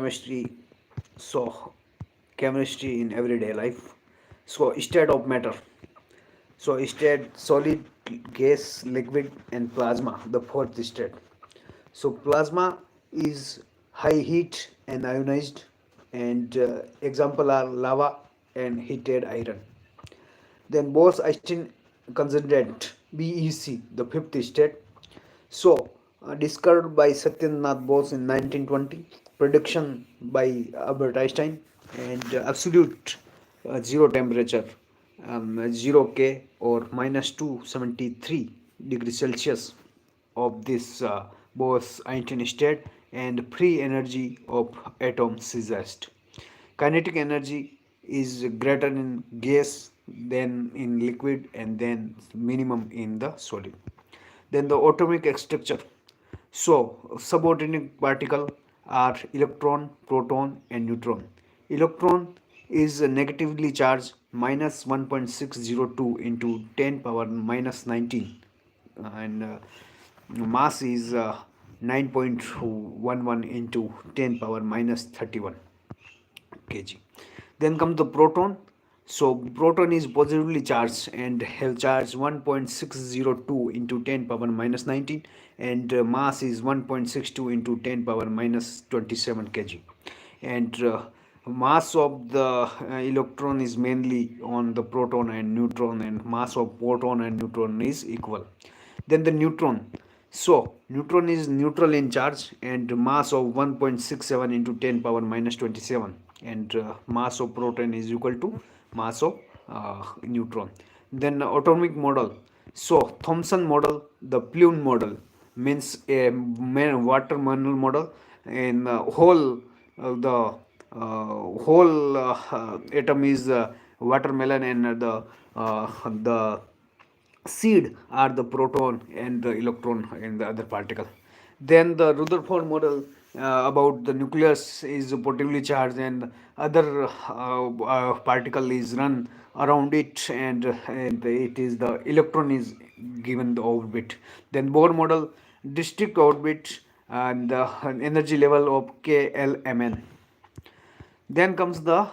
chemistry. So, chemistry in everyday life. So, state of matter. So, state solid, gas, liquid, and plasma. The fourth state. So, plasma is high heat and ionized, and example are lava and heated iron. Then Bose-Einstein concentrate (BEC), the fifth state. So, discovered by Satyendrath Bose in 1920, prediction by Albert Einstein, and absolute zero temperature, 0 K or minus 273 degrees Celsius of this Bose-Einstein state, and free energy of atoms seized. Kinetic energy is greater in gas than in liquid and then minimum in the solid. Then the atomic structure. So subatomic particle are electron, proton and neutron. Electron is negatively charged minus 1.602 into 10 power minus 19, and mass is 9.11 into 10 power minus 31 kg. Then comes the proton. So proton is positively charged and have charge 1.602 into 10 power minus 19, and mass is 1.62 into 10 power minus 27 kg. And mass of the electron is mainly on the proton and neutron, and mass of proton and neutron is equal. Then the neutron. So neutron is neutral in charge and mass of 1.67 into 10 power minus 27, and mass of proton is equal to mass of neutron. Then atomic model. So Thomson model, the Plume model means a water molecule model, and whole atom is watermelon, and the seed are the proton and the electron and the other particle. Then the Rutherford model about the nucleus is positively charged and other particle is run around it, and it is the electron is given the orbit. Then Bohr model, district orbit and the energy level of KLMN. Then comes the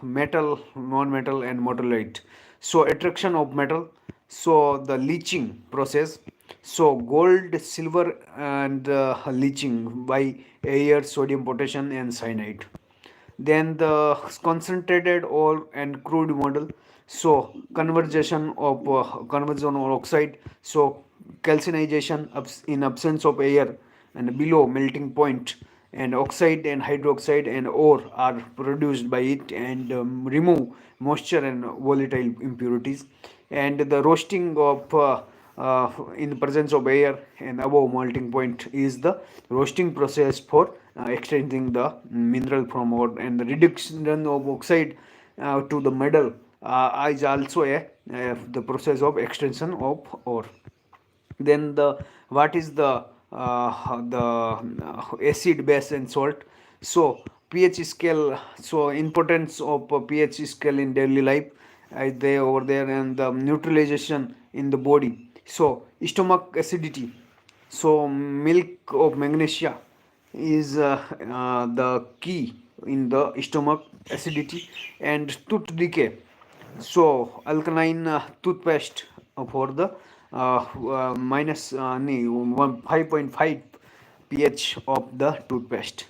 metal, non-metal and metalloid. So attraction of metal. So the leaching process. So gold, silver and leaching by air, sodium, potassium and cyanide. Then the concentrated ore and crude model. So conversion of oxide. So calcinization in absence of air and below melting point, and oxide and hydroxide and ore are produced by it, and remove moisture and volatile impurities. And the roasting of in the presence of air and above melting point is the roasting process for extracting the mineral from ore, and the reduction of oxide to the metal is also the process of extraction of ore. Then the what is the acid, base and salt. So pH scale. So importance of pH scale in daily life is there over there, and the neutralization in the body. So stomach acidity. So milk of magnesia is the key in the stomach acidity. And tooth decay. So alkaline toothpaste for the minus 5.5 pH of the toothpaste.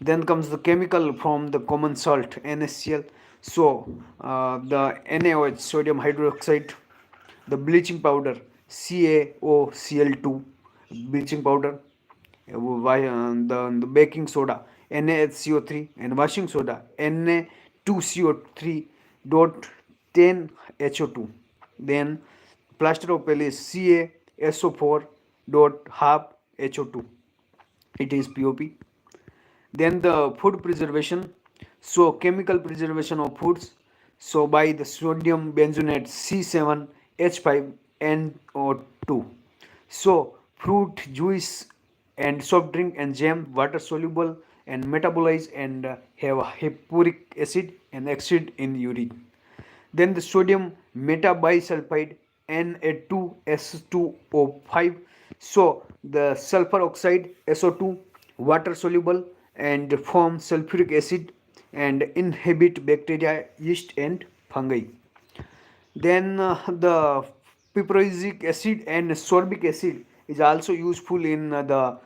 Then comes the chemical from the common salt NaCl. So the NaOH, sodium hydroxide. The bleaching powder CaOCl2 bleaching powder. The baking soda NaHCO3, and washing soda Na2CO3 dot 10HO2. Then plaster of Paris CaSO4 dot half HO2, it is POP. Then the food preservation. So chemical preservation of foods. So by the sodium benzoate C7H5NO2. So fruit juice and soft drink and jam water soluble and metabolize and have hippuric acid and acid in urine. Then the sodium metabisulfide Na2S2O5. So the sulfur oxide SO2 water soluble and form sulfuric acid and inhibit bacteria, yeast, and fungi. Then the piperoic acid and sorbic acid is also useful in the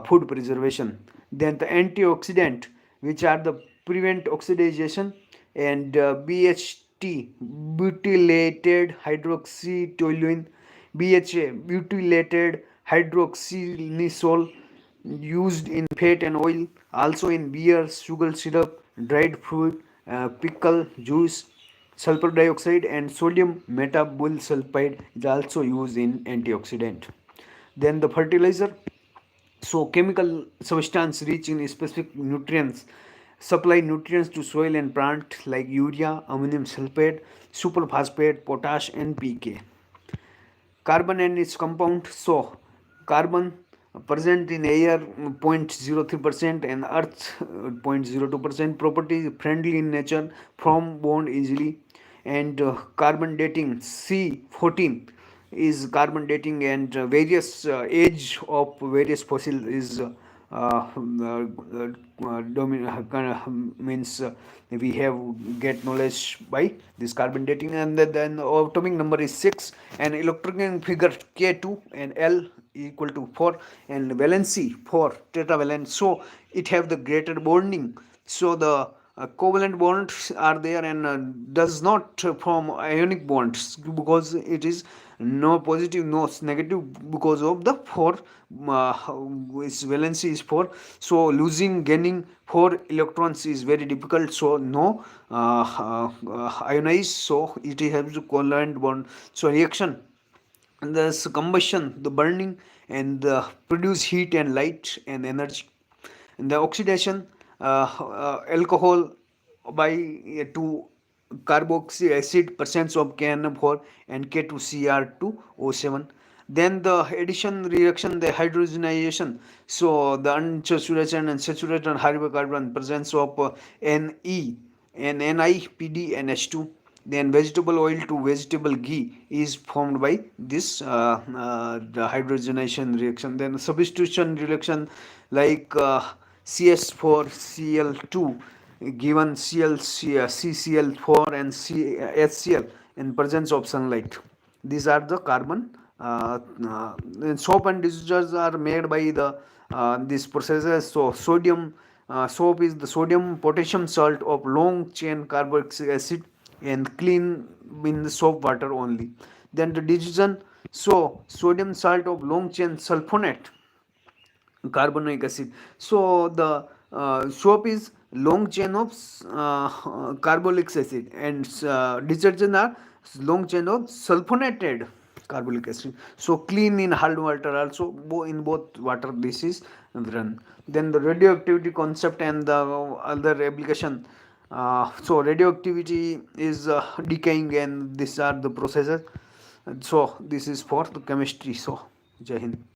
food preservation. Then the antioxidant, which are the prevent oxidation, and BHT, butylated hydroxytoluene, BHA, butylated hydroxynisol, used in fat and oil, also in beer, sugar syrup, dried fruit, pickle, juice. Sulfur dioxide and sodium metabolsulfide is also used in antioxidant. Then the fertilizer, so chemical substance rich in specific nutrients supply nutrients to soil and plant like urea, ammonium sulfate, superphosphate, potash, and pk. Carbon and its compound, so carbon present in air 0.03% and earth 0.02%, property friendly in nature, from bond easily. And carbon dating C14 is carbon dating, and various age of various fossil is kind of means we have get knowledge by this carbon dating. And then atomic number is 6, and electronic figure K2 and L equal to 4, and valency 4 tetravalent, so it have the greater bonding. So the covalent bonds are there, and does not form ionic bonds because it is no positive no negative, because of the 4 its valency is 4. So losing gaining 4 electrons is very difficult, so no ionize, so it has a covalent bond. So reaction, and there's combustion, the burning, and produce heat and light and energy. And the oxidation, alcohol by 2 carboxy acid percents of KN4 and K2Cr2O7. Then the addition reaction, the hydrogenization, so the unsaturated and saturated hydrocarbon presence of Ne and NiPd and H2. Then vegetable oil to vegetable ghee is formed by this the hydrogenation reaction. Then substitution reaction like CS4Cl2 given CCl4 and HCl in presence of sunlight. These are the carbon. Soap and dishes are made by the these processes. So sodium soap is the sodium potassium salt of long chain carboxylic acid and clean in the soap water only. Then the digestion, so sodium salt of long chain sulfonate carbonic acid. So the soap is long chain of carbolic acid, and detergent are long chain of sulfonated carbolic acid. So clean in hard water also, in both water this is run. Then the radioactivity concept and the other application. So radioactivity is decaying, and these are the processes. So this is for the chemistry. So Jai Hind.